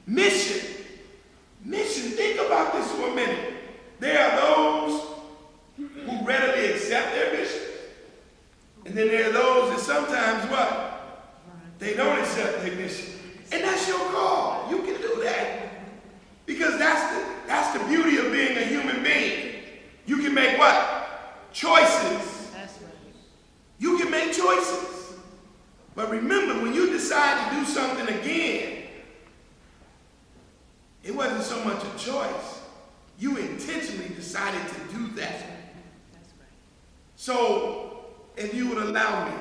Mission. Mission, think about this for a minute. There are those who readily accept their mission. And then there are those that sometimes what? They don't accept their mission. And that's your call. You can do that. Because that's the beauty of being a human being. You can make what? Choices. That's right. You can make choices. But remember, when you decide to do something again, it wasn't so much a choice. You intentionally decided to do that. That's right. So, if you would allow me,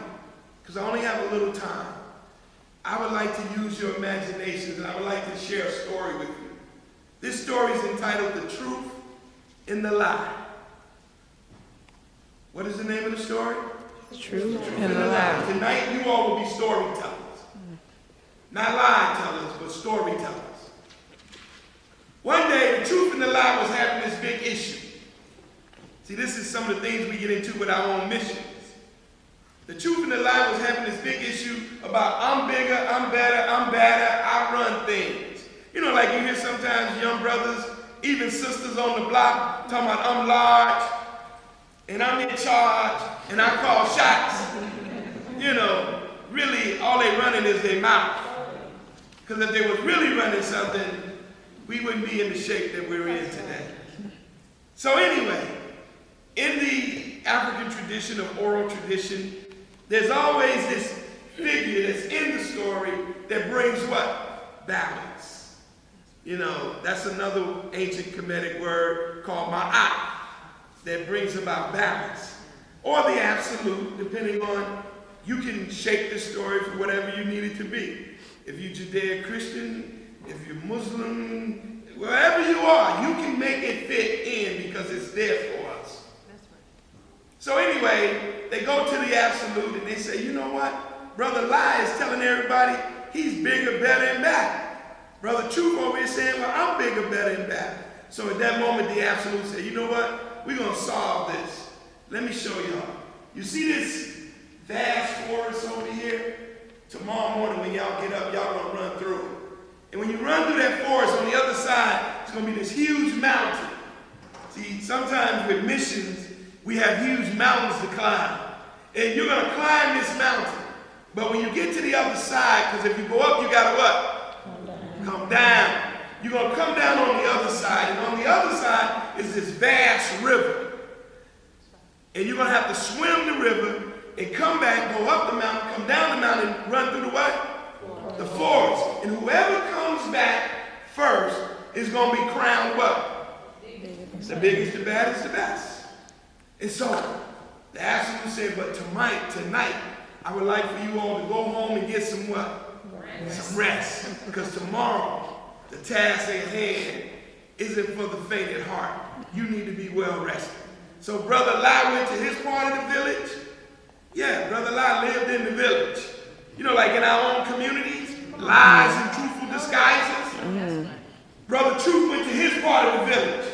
because I only have a little time, I would like to use your imaginations and I would like to share a story with you. This story is entitled The Truth in the Lie. What is the name of the story? The Truth in the Lie. Tonight you all will be storytellers. Not lie tellers, but storytellers. One day, the truth and the lie was having this big issue. See, this is some of the things we get into with our own missions. The truth and the lie was having this big issue about I'm bigger, I'm better, I'm badder, I run things. You know, like you hear sometimes young brothers, even sisters on the block, talking about I'm large, and I'm in charge, and I call shots. You know, really all they running is their mouth. Because if they was really running something, we wouldn't be in the shape that we're in today. So anyway, in the African tradition of oral tradition, there's always this figure that's in the story that brings what? Balance. You know, that's another ancient Kemetic word called ma'at that brings about balance. Or the absolute, depending on, you can shape the story for whatever you need it to be. If you're Judeo-Christian, if you're Muslim, wherever you are, you can make it fit in because it's there for us. That's right. So anyway, they go to the absolute and they say, you know what? Brother Lie is telling everybody he's bigger, better, and better. Brother Truth over here saying, well, I'm bigger, better, and better. So at that moment, the absolute said, you know what? We're going to solve this. Let me show y'all. You see this vast forest over here? Tomorrow morning when y'all get up, y'all going to run through it. And when you run through that forest, on the other side, it's going to be this huge mountain. See, sometimes with missions, we have huge mountains to climb. And you're going to climb this mountain. But when you get to the other side, because if you go up, you got to what? Come down. You're going to come down on the other side. And on the other side is this vast river. And you're going to have to swim the river and come back, go up the mountain, come down the mountain, and run through the what? The forest. And whoever comes back first is going to be crowned what? The biggest, the baddest, the best. And so the absolute said, but tonight, I would like for you all to go home and get some what? Some rest. Because tomorrow, the task at hand isn't for the faint at heart. You need to be well rested. So Brother Lie went to his part of the village. Yeah, Brother Lie lived in the village. You know, like in our own communities, lies and truthful disguises. Brother Truth went to his part of the village.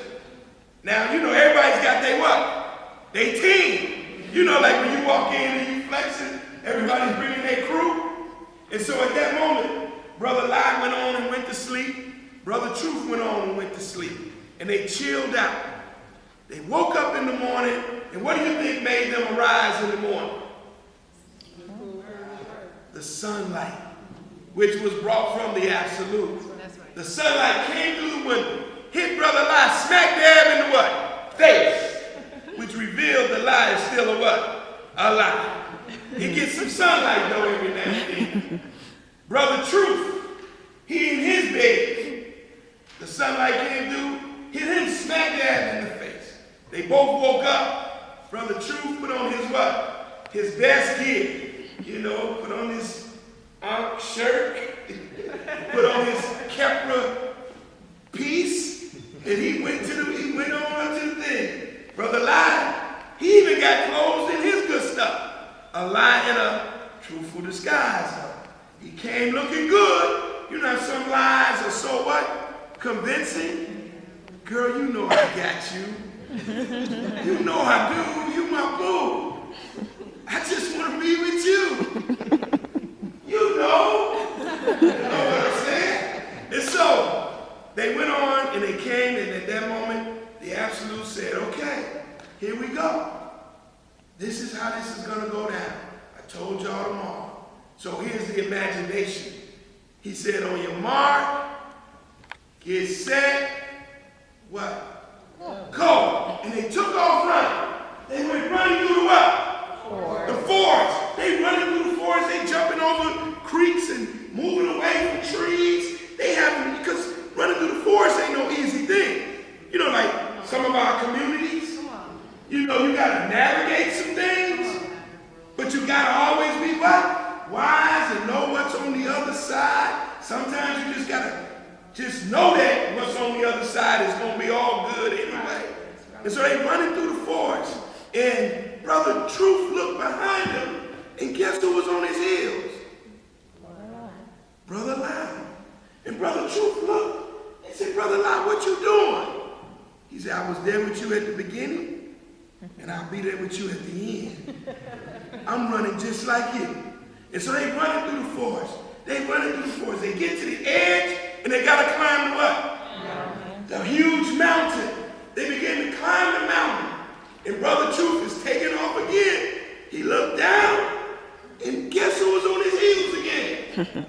Now, you know, everybody's got their what? They team. You know, like when you walk in and you flexing, everybody's bringing their crew. And so at that moment, Brother Lie went on and went to sleep. Brother Truth went on and went to sleep. And they chilled out. They woke up in the morning, and what do you think made them arise in the morning? The sunlight, which was brought from the absolute. The sunlight came through the window, hit Brother Lie smack dab in the what? Face, which revealed the lie is still a what? A lie. He gets some sunlight though every now and then. Brother Truth, he in his bed, the sunlight came through, hit him smack dab in the face. They both woke up. Brother Truth put on his what? His best gear. You know, put on his shirt, put on his Kepra piece, and he went on up to the thing. Brother Lie, he even got clothes in his good stuff. A lie in a truthful disguise. He came looking good. You know, some lies are so what? Convincing. Girl, you know I got you. You know I do. You my boo. I just want to be with you. You know what I'm saying? And so they went on and they came, and at that moment, the Absolute said, okay, here we go. This is how this is going to go down. I told y'all tomorrow. So here's the imagination. He said, on your mark, get set, what? Go. And they took off running. They went running through the what? The forest. They running through the forest. They jumping over creeks and moving away from trees. They having, because running through the forest ain't no easy thing. You know, like some of our communities, you know, you got to navigate some things, but you got to always be what? Wise and know what's on the other side. Sometimes you just got to just know that what's on the other side is going to be all good anyway. And so they running through the forest, and Brother Truth looked behind him, and guess who was on his heels? Brother Lie. And Brother Truth looked and said, Brother Lie, what you doing? He said, I was there with you at the beginning, and I'll be there with you at the end. I'm running just like you. And so they running through the forest. They running through the forest. They get to the edge, and they got to climb the what? The huge mountain. They begin to climb the mountain. And Brother Truth is taking off again. He looked down, and guess who was on his heels again?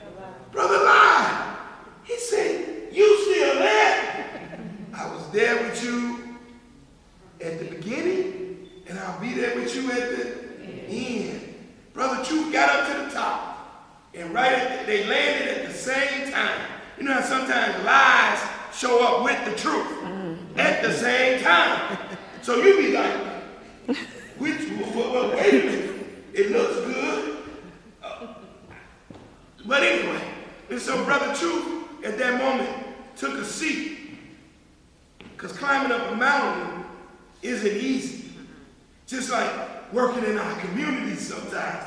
Brother Lie. He said, you still there? I was there with you at the beginning, and I'll be there with you at the end. Brother Truth got up to the top, and they landed at the same time. You know how sometimes lies show up with the truth at the same time. So you be like, wait a minute, it looks good. But anyway, and so Brother Truth at that moment took a seat, because climbing up a mountain isn't easy. Just like working in our communities sometimes.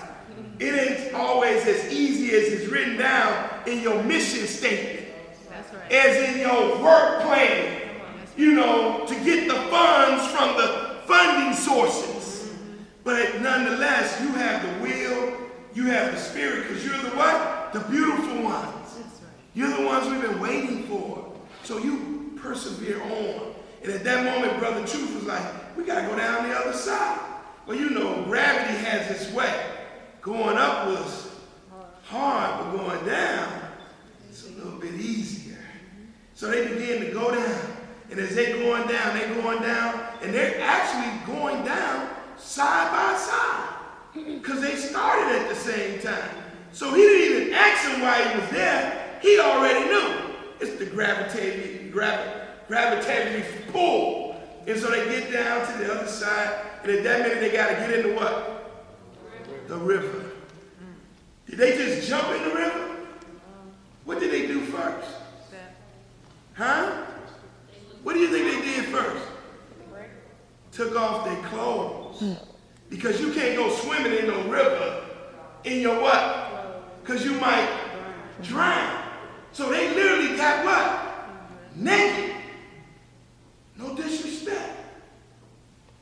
It ain't always as easy as it's written down in your mission statement. That's right. As in your work plan, you know, to get the funds from the funding sources. But nonetheless, you have the will, you have the spirit, because you're the what? The beautiful ones. You're the ones we've been waiting for. So you persevere on. And at that moment, Brother Truth was like, we got to go down the other side. Well, you know, gravity has its way. Going up was hard, but going down, it's a little bit easier. So they began to go down. And as they're going down, and they're actually going down side by side, because they started at the same time. So he didn't even ask him why he was there. He already knew. It's the gravitating pull. And so they get down to the other side, and at that minute they got to get into what? The river. Did they just jump in the river? What did they do first? Huh? What do you think they did first? Took off their clothes. Because you can't go swimming in no river in your what? Because you might drown. So they literally got what? Naked. No disrespect.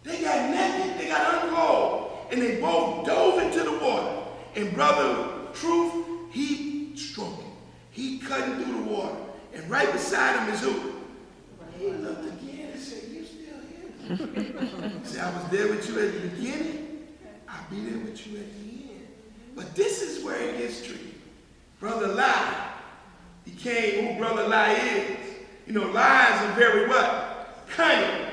They got naked. They got unclothed. And they both dove into the water. And Brother Truth, he stroked it. He cutting through the water. And right beside him is who? He looked again and said, you still here? He said, I was there with you at the beginning. I'll be there with you at the end. But this is where it gets tricky. Brother Lie became who Brother Lie is. You know, lies are very what? Cunning.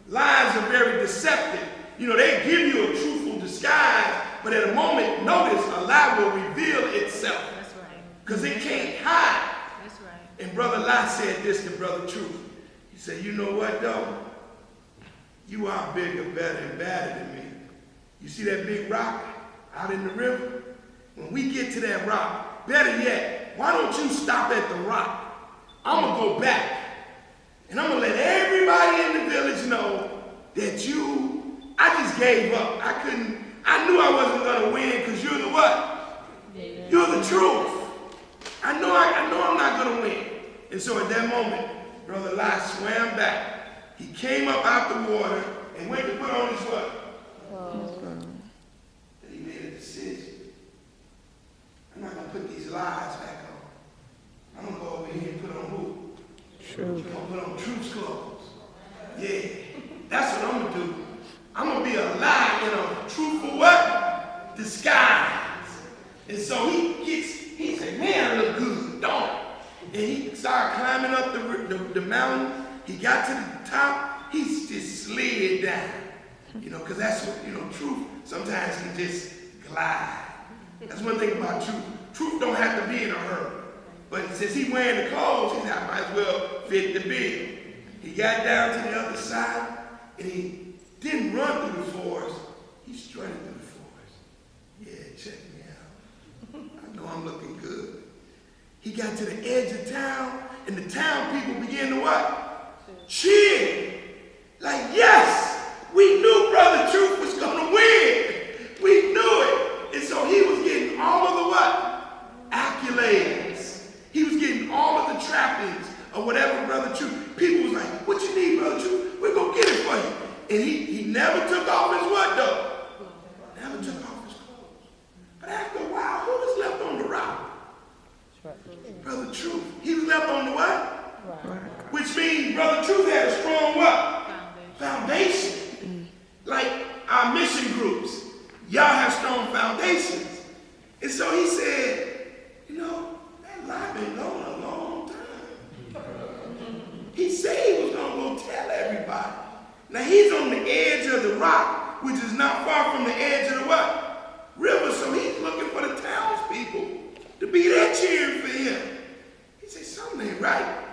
Lies are very deceptive. You know, they give you a truthful disguise, but at a moment, notice, a lie will reveal itself. That's right. Because it can't hide. That's right. And Brother Lie said this to Brother Truth. He said, you know what, though? You are bigger, better, and badder than me. You see that big rock out in the river? When we get to that rock, better yet, why don't you stop at the rock? I'm going to go back. And I'm going to let everybody in the village know that I just gave up. I knew I wasn't going to win because you're the what? You're the truth. I know I'm not going to win. And so at that moment, Brother Lie swam back. He came up out the water and went to put on his what? And he made a decision. I'm not going to put these lies back on. I'm going to go over here and put on who? True. I'm gonna put on truth's clothes. Yeah, that's what I'm gonna do. I'm gonna be a lie in a truthful what? Disguise. And so he said, man, I look good, don't I? And he started climbing up the mountain. He got to the top. He just slid down. Because that's what, truth, sometimes can just glide. That's one thing about truth. Truth don't have to be in a hurry. But since he wearing the clothes, he said, I might as well fit the bill. He got down to the other side, and he didn't run through the forest. He strutted through the forest. Yeah, check me out. I know I'm looking good. He got to the edge of town, and the town people began to what? Cheer. Like, yes, we knew Brother Truth was going to win. We knew it. And so he was getting all of the what? Accolades. He was getting all of the trappings of whatever Brother Truth. People was like, what you need, Brother Truth? We're going to get it for you. And he never took off his what, though? Never took off his clothes. But after a while, who was left on the rock? Brother Truth. He was left on the what? Right. Which means Brother Truth had a strong what? Foundation. Like our mission groups. Y'all have strong foundations. And so he said, that lie been going a long time. He said he was going to go tell everybody. Now he's on the edge of the rock, which is not far from the edge of the what? River. So he's looking for the townspeople to be there cheering for him. He said, something ain't right.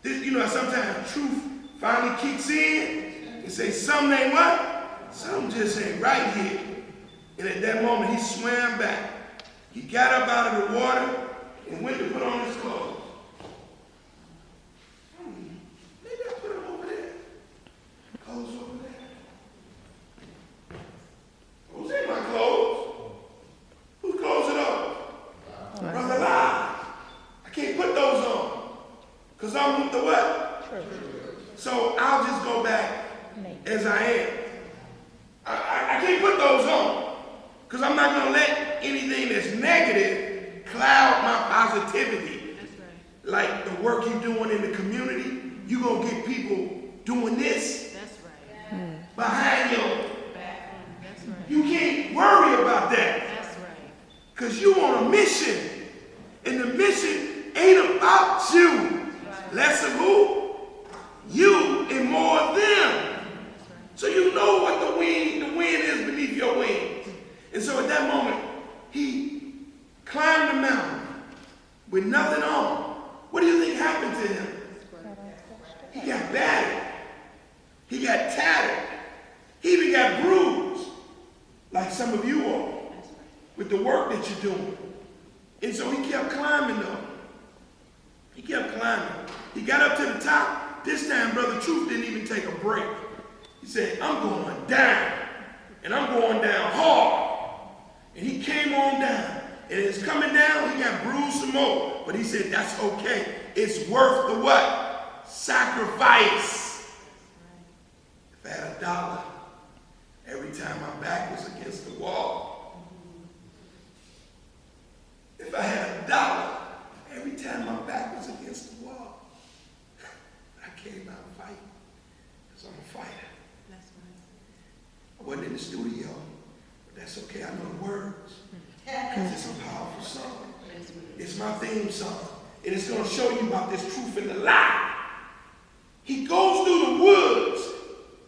This, sometimes truth finally kicks in and say, something ain't what? Something just ain't right here. And at that moment, he swam back. He got up out of the water and went to put on his clothes. Maybe I put them over there. Clothes over there. Who's in my clothes? Whose clothes are those? Brother Lie. I can't put those on. Because I'm with the what? True. So I'll just go back as I am. I can't put those on. Because I'm not going to let anything that's negative cloud my positivity. That's right. Like the work you're doing in the community, you're going to get people doing this. That's right. Behind your back. That's right. You can't worry about that. That's right. Because you on a mission. And the mission ain't about you. Right. Less of who? You and more of them. Right. So you know what the wind is beneath your wings. And so at that moment, he climbed the mountain with nothing on. What do you think happened to him? He got battered. He got tattered. He even got bruised, like some of you are, with the work that you're doing. And so he kept climbing though. He kept climbing. He got up to the top. This time, Brother Truth didn't even take a break. He said, I'm going down. And I'm going down hard. And he came on down. And as coming down, he got bruised some more. But he said, that's okay. It's worth the what? Sacrifice. If I had $1, every time my back was against the wall. If I had $1, every time my back was against the wall. I came out fighting. Because I'm a fighter. That's right. I wasn't in the studio. That's okay, I know the words. Because it's a powerful song. It's my theme song. And it's going to show you about this truth and the lie. He goes through the woods.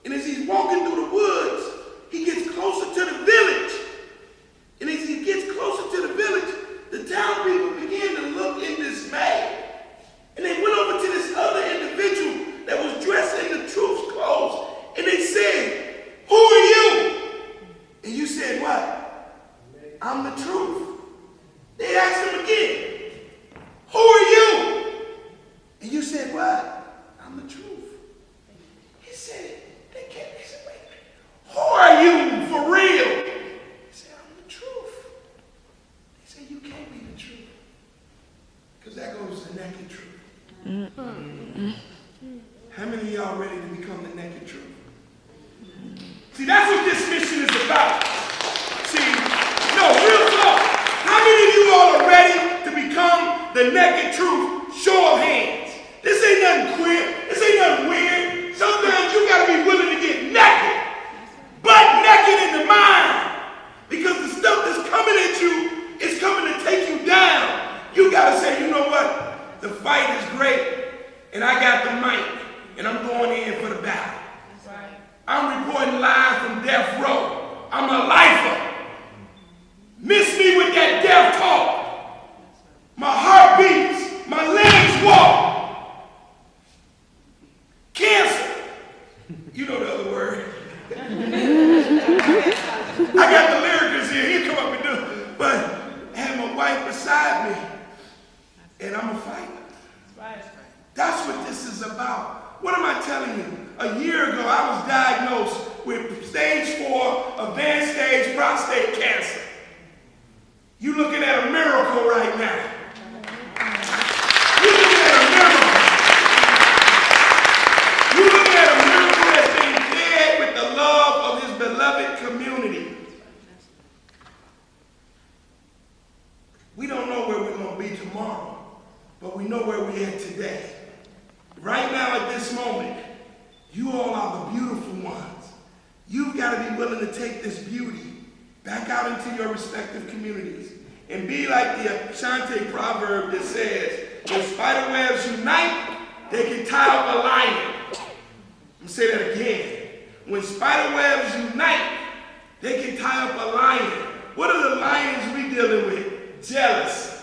And as he's walking through the woods, he gets closer to the village. And as he gets closer to the village, the town people begin to look in dismay. And they went over to this other individual that was dressed in the truth's clothes. And they said, who are you? And you said what? I'm the truth. They asked him again, who are you? And you said what? I'm the truth. He said, they said, wait a minute. Who are you for real? He said, I'm the truth. They said, you can't be the truth. Because that goes to the naked truth. How many of y'all ready to become the naked truth? See, that's what this mission is about. See, no, real talk. How many of you all are ready to become the naked truth? Show of hands. This ain't nothing quick. The fight is great, and I got the mic, and I'm going in for the battle. I'm reporting live from death row. I'm a lifer. Miss me with that death talk. My heart beats, my legs walk. Cancer. You know the other word. I got the lyricist here. He'll come up and do it. But I had my wife beside me, and I'm a fighter. That's what this is about. What am I telling you? A year ago, I was diagnosed with stage 4 advanced stage prostate cancer. You looking at a miracle right now. You looking at a miracle. You looking at a miracle that's being fed with the love of his beloved community. We don't know where we're going to be tomorrow, but we know where we're at today. Right now at this moment, you all are the beautiful ones. You've got to be willing to take this beauty back out into your respective communities and be like the Ashanti proverb that says, when spider webs unite, they can tie up a lion. I'm going to say that again. When spider webs unite, they can tie up a lion. What are the lions we dealing with? Jealous,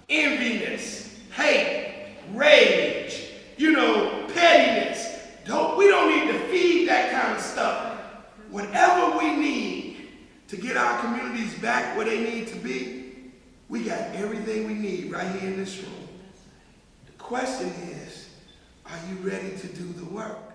enviness, hate, rage, pettiness. We don't need to feed that kind of stuff. Whatever we need to get our communities back where they need to be, we got everything we need right here in this room. The question is, are you ready to do the work?